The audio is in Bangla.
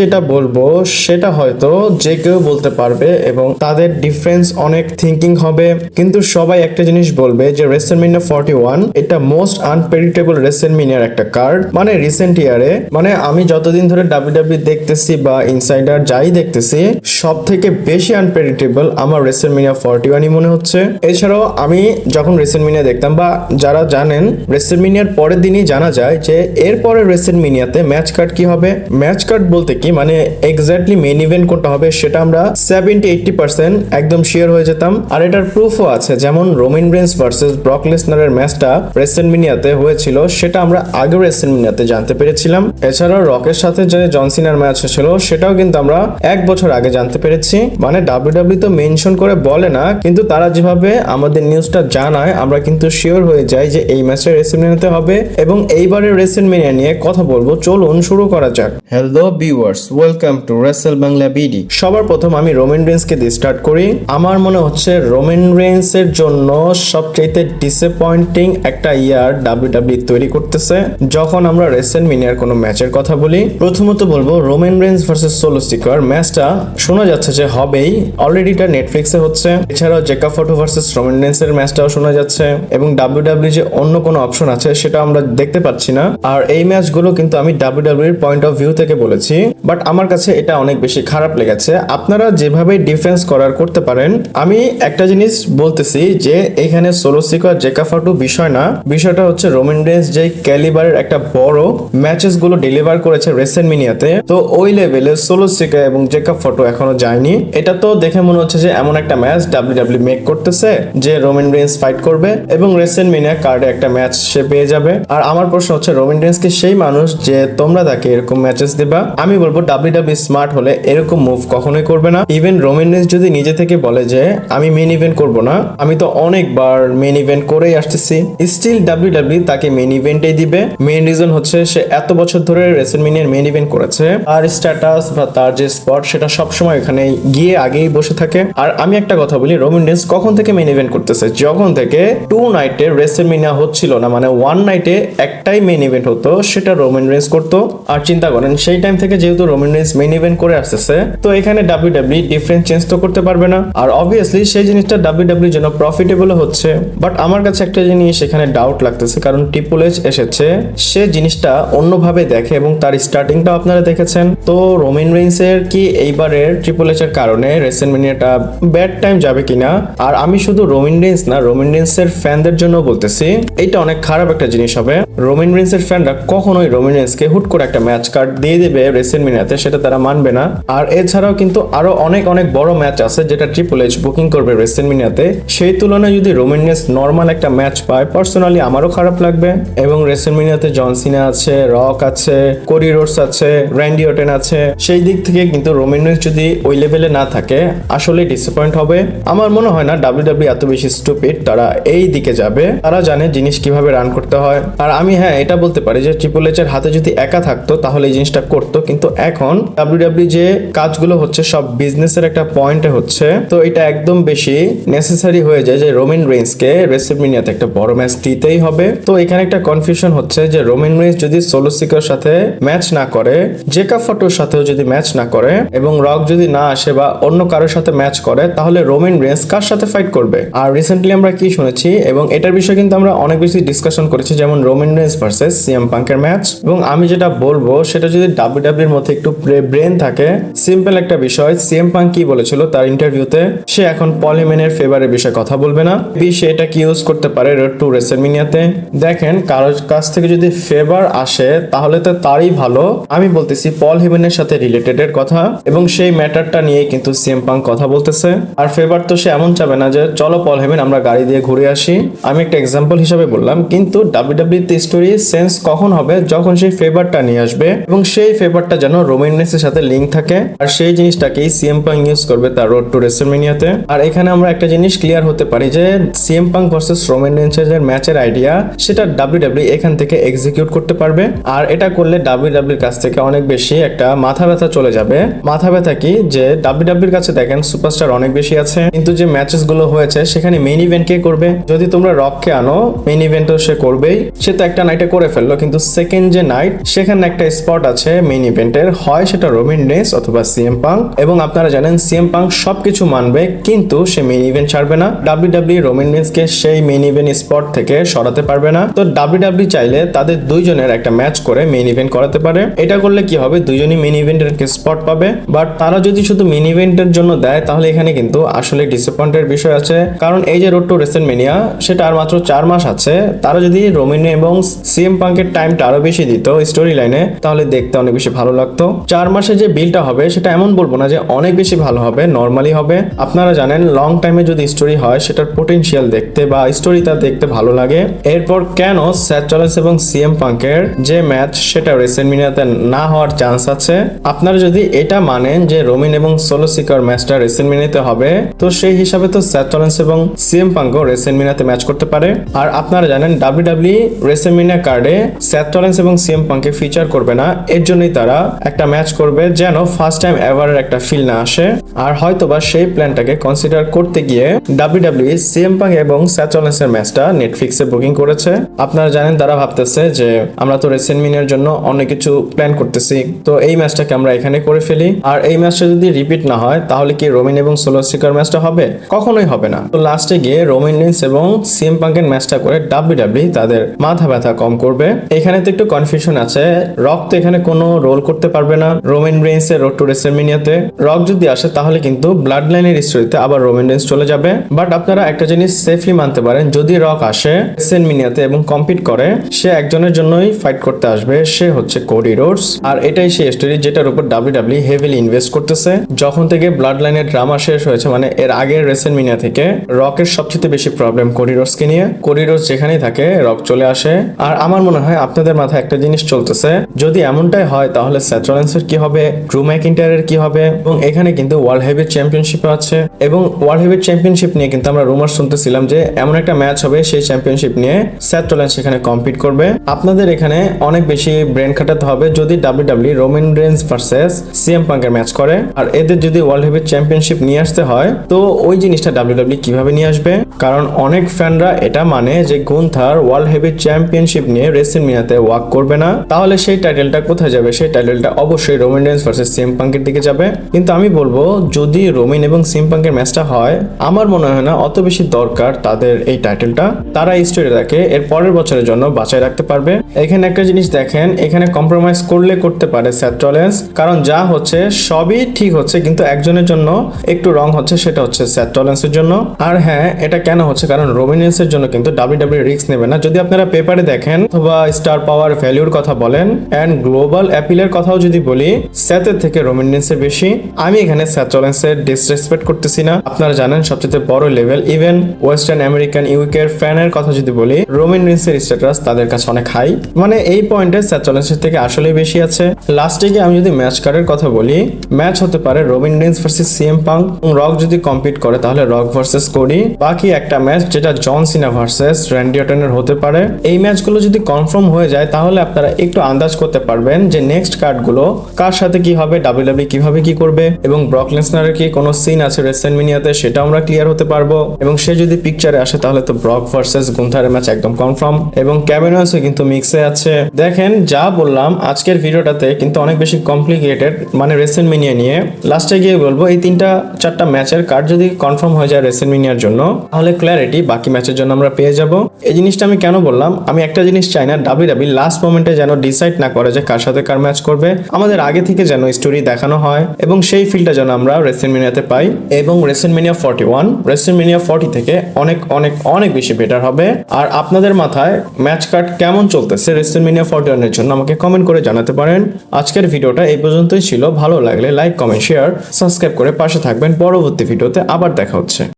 যেটা বলবো সেটা হয়তো যে কেউ বলতে পারবে এবং তাদের ডিফারেন্স অনেক থিঙ্কিং হবে, কিন্তু সবাই একটা জিনিস বলবে যে রেসেলমেনিয়া 41 এটা মোস্ট আনপ্রেডিক্টেবল রেসেলমেনিয়ার একটা কার্ড। মানে রিসেন্ট ইয়ারে, মানে আমি যতদিন ধরে ডাব্লিউডাব্লিউ দেখতেছি বা ইনসাইডার যাই দেখতেছি, সব থেকে বেশি আনপ্রেডিক্টেবল আমার রেসেলমেনিয়া 41ই মনে হচ্ছে। এছাড়াও আমি যখন রেসেলমেনিয়া দেখতাম, বা যারা জানেন রেসেলমেনিয়ার পরের দিনই জানা যায় যে এরপরে রেসেলমেনিয়াতে ম্যাচ কার্ড কি হবে। ম্যাচ কার্ড বলতে কি মানে এক্স্যাক্টলি মেইন ইভেন্ট কোনটা হবে সেটা আমরা 70-80% একদম শিওর হয়ে যেতাম। আর এটার প্রুফও আছে, যেমন রোমান রেন্স ভার্সেস ব্রক লেসনারের ম্যাচটা রেসেলমেনিয়াতে হয়েছিল, সেটা আমরা আগের রেসেলমেনিয়াতে জানতে পেরেছিলাম। এছাড়াও রকের সাথে যে জন সিনার ম্যাচ ছিল সেটাও কিন্তু আমরা 1 বছর আগে জানতে পেরেছি। মানে ডাব্লিউডাব্লিউ তো মেনশন করে বলে না, কিন্তু তারা যেভাবে আমাদের নিউজটা জানায় আমরা কিন্তু শিওর হয়ে যাই যে এই ম্যাচটা রেসেলমেনিয়াতে হবে। এবং এইবারের রেসেলমেনিয়া নিয়ে কথা বলবো, চলুন শুরু করা যাক। Hello viewers, welcome to Rachel Bangla BD. সবার প্রথম আমি রোমান রেন্সকে দিয়ে স্টার্ট করি। আমার মনে হচ্ছে রোমান রেন্সের জন্য সবচাইতে ডিসঅ্যাপয়েন্টিং একটা ইয়ার ডাব্লিউডাব্লিউ তৈরি করতেছে যখন আমরা রেসেলমেনিয়ার কোনো ম্যাচের কথা বলি। প্রথমত বলবো Roman Reigns versus solo seeker ম্যাচটা শোনা যাচ্ছে যে হবেই, অলরেডি এটা নেটফ্লিক্সে হচ্ছে। এছাড়াও জেকা ফটো ভার্সেস রোমান রেন্সের ম্যাচটাও শোনা যাচ্ছে, এবং ডাব্লিউডাব্লিউ যে অন্য কোনো অপশন আছে সেটা আমরা দেখতে পাচ্ছি না। আর এই ম্যাচগুলো কিন্তু আমি ডাব্লিউডাব্লিউ এর পয়েন্ট অফ ভিউ থেকে বলেছি, বাট আমার কাছে এটা অনেক বেশি খারাপ লেগেছে। আপনারা যেভাবে ডিফেন্স করার করতে পারেন। আমি একটা জিনিস বলতেছি যে এখানে সোলো সিকার জেকা ফটো বিষয় না, বিষয়টা হচ্ছে রোমান রেন্স যে ক্যালিবারের একটা বড় ম্যাচেস গুলো ডেলিভার করেছে রেসেলমেনিয়াতে, তো ওই লেভেলে সোলো সিকার এবং জেকা ফটো এখনো যায়নি। এটা তো দেখে মনে হচ্ছে যে এমন একটা ম্যাচ ডাব্লিউডাব্লিউ মেক করতেছে যে রোমান রেন্স ফাইট করবে এবং রেসেলমেনিয়া কার্ডে একটা ম্যাচ সে পেয়ে যাবে। আর আমার প্রশ্ন হচ্ছে রোমান রেন্স কি সেই মানুষ যে তোমরা তাকে এরকম ম্যাচেস দিবা? আমি বলবো ডাব্লিউডাব্লিউ স্মার্ট হলে এরকম মুভ কখনোই করবে না। ইভেন রোমান রেন্স যদি নিজে থেকে বলে যে আমি মেইন ইভেন্ট করব না, আমি তো অনেকবার মেইন ইভেন্ট করেই আসতেছি, স্টিল ডাব্লিউডাব্লিউ তাকে মেইন ইভেন্টেই দিবে। মেইন রিজন হচ্ছে সে এত বছর ধরে রেসেলমেনিয়ার মেইন ইভেন্ট করেছে, আর স্ট্যাটাস বা তার যে স্পট সেটা সবসময় এখানে গিয়ে আগেই বসে থাকে। আর আমি একটা কথা বলি, রোমান রেন্স কখন থেকে মেইন ইভেন্ট করতেছে? যখন থেকে 2 নাইটে রেসেলমেনিয়া হচ্ছিল না, মানে 1 নাইটে একটাই মেইন ইভেন্ট হতো, সেটা রোমান রেন্স করতো। আর চিন্তা করেন সেই টাইম থেকে যেহেতু রোমান রেন্স মেইন ইভেন্ট করে আসতেছে, তো এখানে ডাব্লিউডাব্লিউ ডিফারেন্স চেঞ্জ তো করতে পারবে না। আর অবভিয়াসলি সেই জিনিসটা ডাব্লিউডাব্লিউ জন্য প্রফিটেবল হচ্ছে। বাট আমার কাছে একটা জিনিস এখানে ডাউট লাগতেছে, কারণ ট্রিপল এইচ এসেছে, সে জিনিসটা অন্যভাবে দেখে এবং তার স্টার্টিংটা আপনারা দেখেছেন। তো রোমান রেন্সের কি এইবারের ট্রিপল এইচ এর কারণে রেসেলমেনিয়াটা ব্যাড টাইম যাবে কিনা? আর আমি শুধু রোমান রেন্স না, রোমান রেন্সের ফ্যানদের জন্য বলতেছি, এইটা অনেক খারাপ একটা জিনিস হবে। রোমান রেন্সের ফ্যানরা কখনোই রোমান রেন্সকে হুট করে একটা ম্যাচ কার্ড দিয়ে দেবে রেসেলমেনিয়াতে, সেটা তারা মানবে না। আর এছাড়াও কিন্তু আরো অনেক অনেক বড় ম্যাচ আছে যেটা ট্রিপল এইচ বুকিং করবে রেসেলমেনিয়াতে, সেই তুলনায় যদি রোমান রেন্স নরমাল একটা ম্যাচ পায়, পার্সোনালি আমারও খারাপ লাগবে। এবং রেসেলমেনিয়াতে জন সিনা আছে, রক আছে, কোডি রোডস আছে, র্যান্ডি অর্টন আছে, সেই দিক থেকে কিন্তু রোমান রেন্স যদি ওই লেভেলে না থাকে আসলে ডিসঅ্যাপয়েন্ট হবে। আমার মনে হয় না ডাব্লিউডাব্লিউ এত বেশি স্টুপিড তারা এই দিকে যাবে, তারা জানে জিনিস কিভাবে রান করতে হয়। আর আমি হ্যাঁ এটা বলতে পারি যে ট্রিপল এইচ এর হাতে যদি একা থাকতো তাহলে এই জিনিসটা করতো, কিন্তু এখন ডাব্লিউডাব্লিউ যে কাজগুলো হচ্ছে সব বিজনেসের একটা পয়েন্টে হচ্ছে, তো এটা একদম বেশি নেসেসারি হয়ে যায় যে রোমান রেন্সকে রেসেলমেনিয়াতে একটা বড় ম্যাচ দিতেই হবে। তো এখানে একটা কনফিউশন হচ্ছে যে রোমান রেন্স যদি সোলো সিকার সাথে ম্যাচ না করে, জেকা ফটোর সাথেও যদি ম্যাচ না করে, এবং রক যদি না আসে বা অন্য কারোর সাথে ম্যাচ করে, তাহলে রোমান রেন্স কার সাথে ফাইট করবে? আর রিসেন্টলি আমরা কি শুনেছি, এবং এটার বিষয়ে কিন্তু আমরা অনেক বেশি ডিসকাশন করেছি, যেমন রোমান রেন্স ভার্সেস সিএম পাঙ্কের ম্যাচ। এবং আমি যেটা বলবো সেটা যদি ডাব্লিউডাব্লিউর মধ্যে একটু ব্রেন থাকে, সিম্পল একটা বিষয়, সিএম পাঙ্ক কি বলেছিল তার ইন্টারভিউতে, সে এখন পল হেমেনের ফেভারের বিষয়ে কথা বলবে না, সে এটা কি ইউজ করতে পারে রোড টু রেসেলমেনিয়াতে। দেখেন কারোর কাছ থেকে যদি ফেভার আসে তাহলে তো তারই ভালো। আমি বলতেছি পল হেমেনের সাথে রিলেটেড এর কথা, এবং সেই ম্যাটারটা নিয়ে কিন্তু সিএম পাঙ্ক কথা বলতেছে। আর ফেভার তো সে এমন চাবে না যে চলো পল হেমেন আমরা গাড়ি দিয়ে ঘুরে আসি, আমি একটা এক্সাম্পল হিসাবে বললাম। কিন্তু ডাব্লিউডাব্লিউ তে স্টোরি সেন্স কখন হবে? যখন সেই ফেভারটা নিয়ে আসবে, এবং সেই ফেভারটা যেন রোমান রেন্সের সাথে লিঙ্ক থাকে, আর সেই জিনিসটাকেই সিএম পাঙ্ক ইউজ করবে তার রোড টু রেসেলমেনিয়াতে। আর এখানে আমরা একটা জিনিস ক্লিয়ার হতে পারি যে সিএম পাঙ্ক ভার্সেস রোমান রেন্সের যে ম্যাচের আইডিয়া, সেটা ডাব্লিউডাব্লিউ এখান থেকে এক্সিকিউট করতে পারবে। আর এটা করলে ডাব্লিউডাব্লিউর কাছ থেকে অনেক বেশি একটা মাথা ব্যথা চলে যাবে। মাথা ব্যথা কি, যে ডাব্লিউডাব্লিউর কাছে দেখেন সুপারস্টার অনেক বেশি আছে, কিন্তু যে ম্যাচেস গুলো হয়েছে সেখানে মেইন ইভেন্ট কে করবে? যদি তোমরা রককে আনো, মেইন ইভেন্টও সে করবেই, সে তো একটা নাইটে করে ফেললো, কিন্তু সেকেন্ড যে নাইট সেখানে একটা স্পট আছে মেইন ইভেন্টে, তাদের হয় সেটা রোমান রেইন্স অথবা সিএম পাঙ্ক, এবং আপনারা জানেন সিএম পাঙ্ক সবকিছু মানবে কিন্তু সে মেইন ইভেন্ট ছাড়বে না। ডাব্লিউডাব্লিউ রোমান রেইন্সকে সেই মেইন ইভেন্ট স্পট থেকে সরাতে পারবে না। তো ডাব্লিউডাব্লিউ চাইলে তাদের দুইজনের একটা ম্যাচ করে মেইন ইভেন্ট করাতে পারে। এটা করলে কি হবে, দুইজনই মেইন ইভেন্টের স্পট পাবে। বাট তারা যদি শুধু মেইন ইভেন্টের জন্য দেয় তাহলে এখানে কিন্তু আসলে ডিসঅ্যাপয়েন্টের বিষয় আছে, কারণ এই যে রোড টু রেসলম্যানিয়া সেটা আর মাত্র 4 মাস আছে। তারা যদি রোমান এবং সিএম পাঙ্কের টাইমটা আরো বেশি দিত স্টোরি লাইনে তাহলে দেখতে অনেক বেশি ভালো লাগতো। 4 মাসে যে বিলটা হবে সেটা এমন বলবো না যে অনেক বেশি ভালো হবে, নর্মালি হবে। আপনারা জানেন লং টাইমে যদি স্টোরি হয় সেটার পোটেনশিয়াল দেখতে বা স্টোরিটা দেখতে ভালো লাগে। এরপর কেন সেথ রলিন্স এবং সিএম পাঙ্কের যে ম্যাচ সেটা রেসলম্যানিয়াতে না হওয়ার চান্স আছে। আপনারা যদি এটা মানেন যে রোমান এবং সোলো সিকার ম্যাচটা রেসলম্যানিয়াতে হবে, তো সেই হিসাবে তো সেথ রলিন্স এবং সিএম পাঙ্কও রেসলম্যানিয়াতে ম্যাচ করতে পারে। আর আপনারা জানেন ডাব্লিউডাব্লিউ রেসলম্যানিয়া কার্ডে সেথ রলিন্স এবং সিএম পাঙ্ককে ফিচার করবে না, এর জন্যই তারা একটা ম্যাচ করবে যেন ফার্স্ট টাইম এভারের একটা ফিল না আসে। আর হয়তোবা সেই প্ল্যানটাকে কনসিডার করতে গিয়ে ডাব্লিউডাব্লিউ সিএম পাঙ্ক এবং সেথ রলিন্সের ম্যাচটা নেটফ্লিক্সে বুকিং করেছে। আপনারা জানেন তারা ভাবতেছে যে আমরা তো রেসলম্যানিয়ার জন্য অনেক কিছু প্ল্যান করতেছি, তো এই ম্যাচটাকে আমরা এখানে করে ফেলি। আর এই ম্যাচটা যদি রিপিট না হয় তাহলে কি রোমান এবং সোলো সিকার ম্যাচটা হবে? কখনোই হবে না। তো লাস্টে গিয়ে রোমান রেইন্স এবং সিএম পাঙ্কের ম্যাচটা করে ডাব্লিউডাব্লিউ তাদের মাথা ব্যথা কম করবে। এখানে তো একটু কনফিউশন আছে, রক তো এখানে কোনো রোল করতে পারবে না রোমান রেইন্স এর রোড টু রেসলম্যানিয়াতে। রক যদি আসে তাহলে কিন্তু ব্লাড লাইনের স্টোরিতে আবার রোমান রেইন্স চলে যাবে। বাট আপনারা একটা জিনিস সেফলি মানতে পারেন, যদি রক আসে রেসলম্যানিয়াতে এবং কম্পিট করে, সে একজনের জন্যই ফাইট করতে আসবে, সে হচ্ছে কোডি রোডস। আর এটাই সেই স্টোরি যেটার উপর ডাব্লিউডাব্লিউ হেভিলি ইনভেস্ট করতেছে। যখন থেকে ব্লাড লাইনের ড্রামা শেষ হয়েছে, মানে এর আগের রেসলম্যানিয়া থেকে, রকের সবচেয়ে বেশি প্রবলেম কোডি রোডসকে নিয়ে। কোডি রোডস যেখানেই থাকে রক চলে আসে। আর আমার মনে হয় আপনাদের মাথায় একটা জিনিস চলতেছে, যদি এমনটাই হয় তাহলে সেথ রলিন্সের কি হবে, ড্রু ম্যাকিন্টায়ারের কি হবে? এবং এখানে কিন্তু ওয়ার্ল্ড হেভিওয়েট চ্যাম্পিয়নশিপ আছে, এবং ওয়ার্ল্ড হেভিওয়েট চ্যাম্পিয়নশিপ নিয়ে কিন্তু আমরা রুমার শুনতেছিলাম যে এমন একটা ম্যাচ হবে সেই চ্যাম্পিয়নশিপ নিয়ে সেথ রলিন্স সেখানে কম্পিট করবে। আপনাদের এখানে অনেক বেশি ব্রেন খাটাতে হবে যদি W W Roman Reigns versus CM পাঙ্কের ম্যাচ করে। আর এদের যদি ওয়ার্ল্ড হেভিওয়েট চ্যাম্পিয়নশিপ নিয়ে আসতে হয় তো ওই জিনিসটা ডাব্লিউডাব্লিউ কিভাবে নিয়ে আসবে? কারণ অনেক ফ্যানরা এটা মানে যে গুন্থার ওয়ার্ল্ড হেভিওয়েট চ্যাম্পিয়নশিপ নিয়ে রেসলম্যানিয়াতে ওয়াক করবে না, তাহলে সেই টাইটেলটা কোথায় যাবে? সেই টাইটেলটা অবশ্যই রোমান রেইন্স ভার্সেস সিএম পাঙ্কের দিকে যাবে। কিন্তু আমি বলবো যদি রোমান এবং সিএম পাঙ্কের ম্যাচটা হয়, আমার মনে হয় না অত বেশি দরকার তাদের এই টাইটেলটা। তারা এই স্টোরিটাকে এর পরের বছরের জন্য বাঁচায় রাখতে পারবে। এখানে একটা জিনিস দেখেন, এখানে কম্প্রোমাইজ করলে করতে পারে সেথ রলিন্স, কারণ যা হচ্ছে সবই ঠিক হচ্ছে কিন্তু একজনের জন্য একটু রং হচ্ছে, সেটা হচ্ছে সেথ রলিন্সের জন্য। আর হ্যাঁ, এটা কেন হচ্ছে? কারণ রোমান রেইন্সের জন্য কিন্তু ডাব্লিউডাব্লিউ রিস্ক নেবে না। যদি আপনারা পেপারে দেখেন অথবা স্টার পাওয়ার ভ্যালুর কথা বলেন এন্ড গ্লোবাল অ্যাপিলের কথাও যদি বলি, সেথের থেকে রোমান রেইন্সের বেশি। আমি এখানে সেথ রলিন্সের ডিসরেসপেক্ট করতেছি না। আপনারা জানেন সবচেয়ে বড় লেভেল, ইভেন ওয়েস্টার্ন আমেরিকান ইউকের ফ্যানের কথা যদি বলি, রোমান রেইন্সের স্ট্যাটাস তাদের কাছে অনেক হাই। মানে এই পয়েন্টে সেথ রলিন্সের থেকে আসলেই বেশি আছে। লাস্টে গিয়ে আমি যদি ম্যাচ কার্ডের কথা বলি, ম্যাচ হতে পারে Roman Reigns versus CM punk, এবং রক যদি কম্পিট করে তাহলে রক ভার্সেস কোডি। বাকি একটা ম্যাচ যেটা জন সিনা ভার্সেস র্যান্ডি অর্টনের হতে পারে। এই ম্যাচগুলো যদি কনফার্ম হয়ে যায় তাহলে আপনারা একটু আন্দাজ করতে পারবেন যে নেক্সট কার্ডগুলো কার সাথে কি হবে, ডাব্লিউডাব্লিউ কিভাবে কি করবে, এবং ব্রক লেসনারের কি কোনো সিন আছে রেসলম্যানিয়াতে সেটা আমরা ক্লিয়ার হতে পারবো। এবং সে যদি পিকচারে আসে তাহলে তো ব্রক ভার্সেস গুন্থারের ম্যাচ একদম কনফার্ম, এবং ক্যামেরো কিন্তু মিক্সে আছে। দেখেন যা বললাম আজকের ভিডিওটাতে কিন্তু অনেক বেশি কমপ্লিকেটেড, মানে রেসলম্যানিয়া নিয়ে। লাস্টে গিয়ে বলবো এই 3-4টা ম্যাচের কার্ড যদি কনফার্ম হয়ে যায় রেসলম্যানিয়ার জন্য, তাহলে ক্ল্যারিটি বাকি ম্যাচের জন্য আমরা পেয়ে যাব। এই জিনিসটা আমি কেন বললাম, আমি একটা জিনিস চাই না ডাব্লিউডাব্লিউ লাস্ট মোমেন্টে যেন ডিসাইড না করে যে কার সাথে কার ম্যাচ করবে। আমাদের আগে থেকে যেন স্টোরি দেখানো হয় এবং সেই ফিলটা যেন আমরা রেসলম্যানিয়াতে পাই। এবং রেসলম্যানিয়া 41 রেসলম্যানিয়া 40 থেকে অনেক অনেক অনেক বেশি বেটার হবে। আর আপনাদের মাথায় ম্যাচ কার্ড কেমন চলতেছে রেসলম্যানিয়া 41 এর জন্য আমাকে কমেন্ট করে জানাতে পারেন। আজকের ভিডিওটা এই পর্যন্তই ছিল। ভালো লাগলে লাইক, কমেন্ট, শেয়ার, সাবস্ক্রাইব করে পাশে থাকবেন। পরবর্তী ভিডিওতে আবার দেখা হচ্ছে।